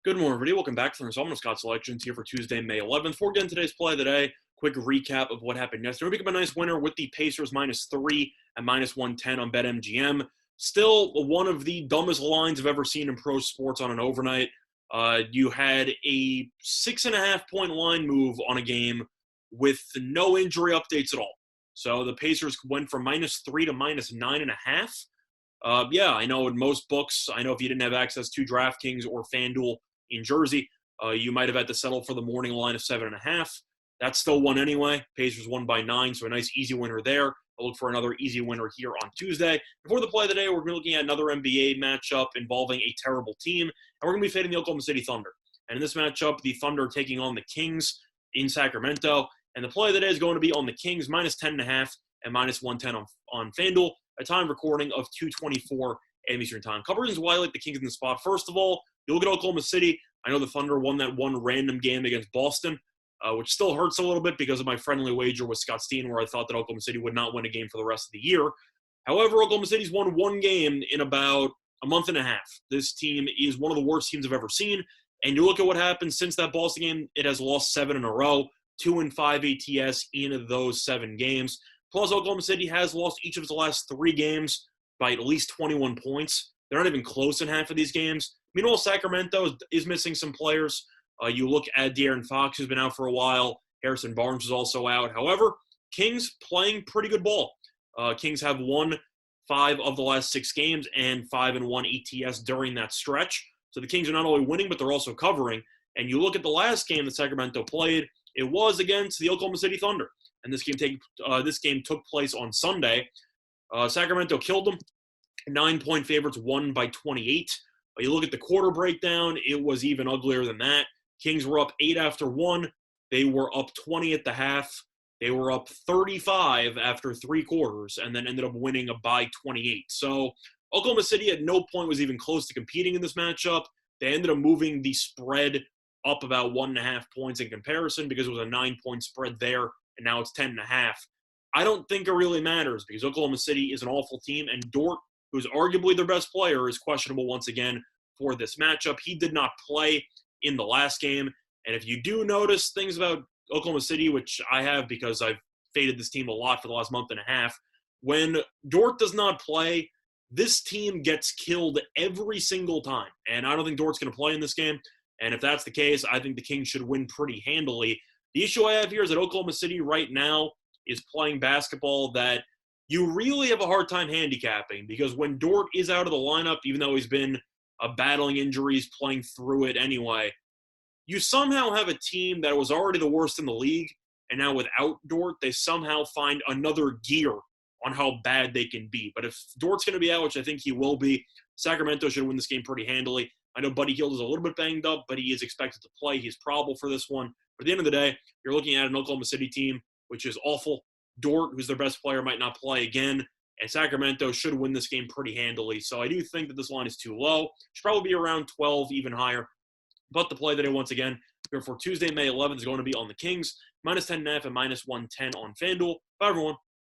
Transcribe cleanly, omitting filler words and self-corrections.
Good morning, everybody. Welcome back to the installment of Scott Selections here for Tuesday, May 11th. Before getting today's play of the day, quick recap of what happened yesterday. We picked up a nice winner with the Pacers -3 and -110 on BetMGM. Still one of the dumbest lines I've ever seen in pro sports on an overnight. You had a 6.5 point line move on a game with no injury updates at all. So the Pacers went from -3 to -9.5. Yeah, I know in most books, I know if you didn't have access to DraftKings or FanDuel in Jersey, you might have had to settle for the morning line of 7.5. That's still won anyway. Pacers won by 9, so a nice easy winner there. I'll look for another easy winner here on Tuesday. Before the play of the day, we're going to be looking at another NBA matchup involving a terrible team, and we're going to be fading the Oklahoma City Thunder. And in this matchup, the Thunder are taking on the Kings in Sacramento, and the play of the day is going to be on the Kings -10.5 and -110 on FanDuel. A time recording of 2:24 a.m. Eastern Time. Couple reasons why I like the Kings in the spot. First of all, you look at Oklahoma City. I know the Thunder won that one random game against Boston, which still hurts a little bit because of my friendly wager with Scott Steen, where I thought that Oklahoma City would not win a game for the rest of the year. However, Oklahoma City's won one game in about a month and a half. This team is one of the worst teams I've ever seen. And you look at what happened since that Boston game, it has lost 7 in a row, 2-5 ATS in those 7 games. Plus, Oklahoma City has lost each of its last 3 games by at least 21 points. They're not even close in half of these games. Meanwhile, Sacramento is missing some players. You look at De'Aaron Fox, who's been out for a while. Harrison Barnes is also out. However, Kings playing pretty good ball. Kings have won 5 of the last 6 games and 5-1 ATS during that stretch. So the Kings are not only winning, but they're also covering. And you look at the last game that Sacramento played, it was against the Oklahoma City Thunder. And this game took place on Sunday. Sacramento killed them. 9-point favorites, won by 28. You look at the quarter breakdown, it was even uglier than that. Kings were up 8 after 1. They were up 20 at the half. They were up 35 after 3 quarters, and then ended up winning by 28. So Oklahoma City at no point was even close to competing in this matchup. They ended up moving the spread up about 1.5 points in comparison because it was a 9-point spread there, and now it's 10.5. I don't think it really matters because Oklahoma City is an awful team, and Dort, who's arguably their best player, is questionable once again for this matchup. He did not play in the last game, and if you do notice things about Oklahoma City, which I have because I've faded this team a lot for the last month and a half, when Dort does not play, this team gets killed every single time, and I don't think Dort's going to play in this game, and if that's the case, I think the Kings should win pretty handily. The issue I have here is that Oklahoma City right now is playing basketball that you really have a hard time handicapping because when Dort is out of the lineup, even though he's been battling injuries, playing through it anyway, you somehow have a team that was already the worst in the league, and now without Dort, they somehow find another gear on how bad they can be. But if Dort's going to be out, which I think he will be, Sacramento should win this game pretty handily. I know Buddy Hield is a little bit banged up, but he is expected to play. He's probable for this one. But at the end of the day, you're looking at an Oklahoma City team, which is awful. Dort, who's their best player, might not play again. And Sacramento should win this game pretty handily. So I do think that this line is too low. Should probably be around 12, even higher. But the play today, once again, here for Tuesday, May 11th, is going to be on the Kings, -10.5 and -110 on FanDuel. Bye, everyone.